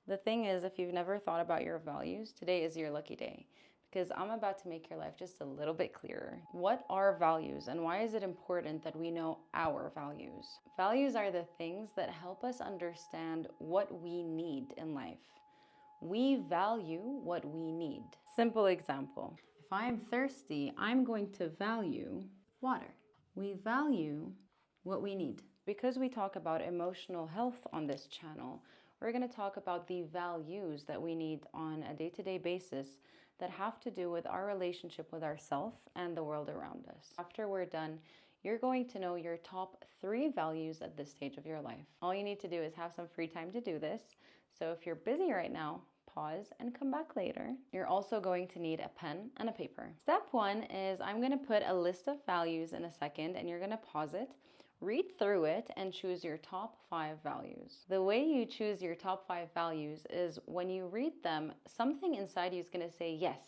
The thing is, if you've never thought about your values, today is your lucky day because I'm about to make your life just a little bit clearer. What are values and why is it important that we know our values? Values are the things that help us understand what we need in life. We value what we need. Simple example. If I'm thirsty, I'm going to value water. We value what we need. Because we talk about emotional health on this channel, we're going to talk about the values that we need on a day-to-day basis that have to do with our relationship with ourselves and the world around us. After we're done, you're going to know your top 3 values at this stage of your life. All you need to do is have some free time to do this. So if you're busy right now, pause and come back later. You're also going to need a pen and a paper. Step 1 is I'm going to put a list of values in a second and you're going to pause it, read through it, and choose your top 5 values. The way you choose your top 5 values is when you read them, something inside you is going to say, yes,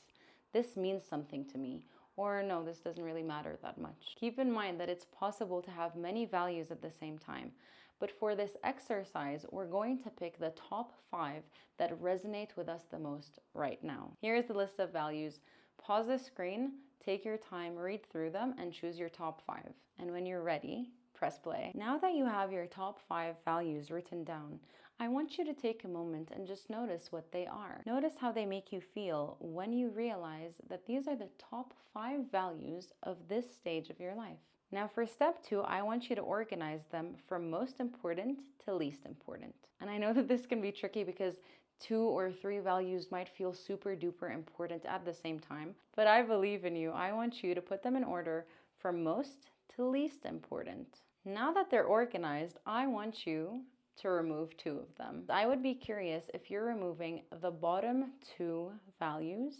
this means something to me. Or no, this doesn't really matter that much. Keep in mind that it's possible to have many values at the same time. But for this exercise, we're going to pick the top 5 that resonate with us the most right now. Here's the list of values. Pause the screen, take your time, read through them, and choose your top 5. And when you're ready, press play. Now that you have your top 5 values written down, I want you to take a moment and just notice what they are. Notice how they make you feel when you realize that these are the top 5 values of this stage of your life. Now for step 2, I want you to organize them from most important to least important. And I know that this can be tricky because 2 or 3 values might feel super duper important at the same time, but I believe in you. I want you to put them in order from most to least important. Now that they're organized, I want you to remove 2 of them. I would be curious if you're removing the bottom 2 values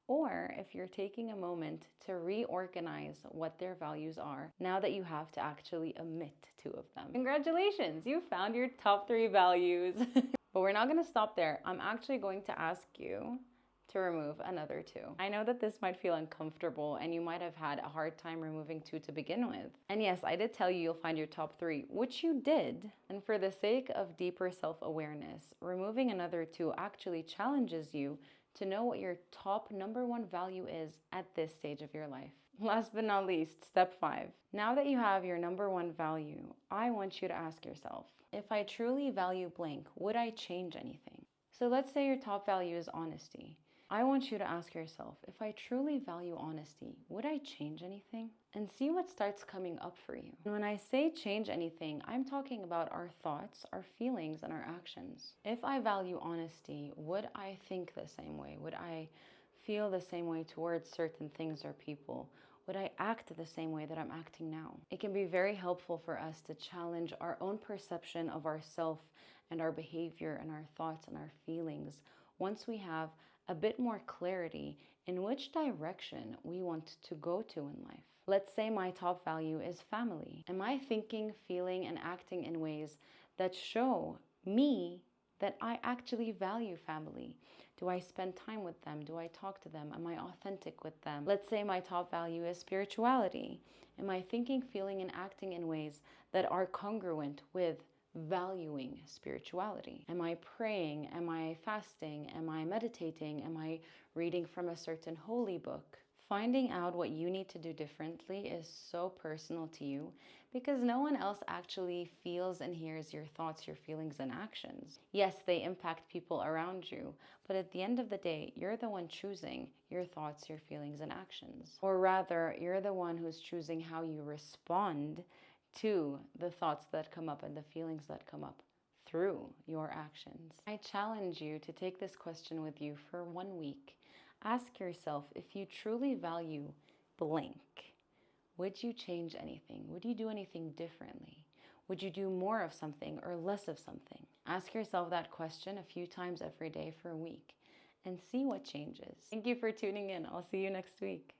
or if you're taking a moment to reorganize what their values are now that you have to actually omit 2 of them. Congratulations, you found your top 3 values. But we're not going to stop there. I'm actually going to ask you to remove another 2. I know that this might feel uncomfortable and you might have had a hard time removing 2 to begin with. And yes, I did tell you you'll find your top 3, which you did. And for the sake of deeper self-awareness, removing another 2 actually challenges you to know what your top number 1 value is at this stage of your life. Last but not least, step 5. Now that you have your number 1 value, I want you to ask yourself, if I truly value blank, would I change anything? So let's say your top value is honesty. I want you to ask yourself, if I truly value honesty, would I change anything? And see what starts coming up for you. And when I say change anything, I'm talking about our thoughts, our feelings, and our actions. If I value honesty, would I think the same way? Would I feel the same way towards certain things or people? Would I act the same way that I'm acting now? It can be very helpful for us to challenge our own perception of ourself and our behavior and our thoughts and our feelings once we have a bit more clarity in which direction we want to go to in life. Let's say my top value is family. Am I thinking, feeling, and acting in ways that show me that I actually value family? Do I spend time with them? Do I talk to them? Am I authentic with them? Let's say my top value is spirituality. Am I thinking, feeling, and acting in ways that are congruent with valuing spirituality? Am I praying? Am I fasting? Am I meditating? Am I reading from a certain holy book? Finding out what you need to do differently is so personal to you because no one else actually feels and hears your thoughts, your feelings, and actions. Yes, they impact people around you, but at the end of the day, you're the one choosing your thoughts, your feelings, and actions. Or rather, you're the one who's choosing how you respond to the thoughts that come up and the feelings that come up through your actions. I challenge you to take this question with you for 1 week. Ask yourself, if you truly value blank, would you change anything? Would you do anything differently? Would you do more of something or less of something? Ask yourself that question a few times every day for a week and see what changes. Thank you for tuning in. I'll see you next week.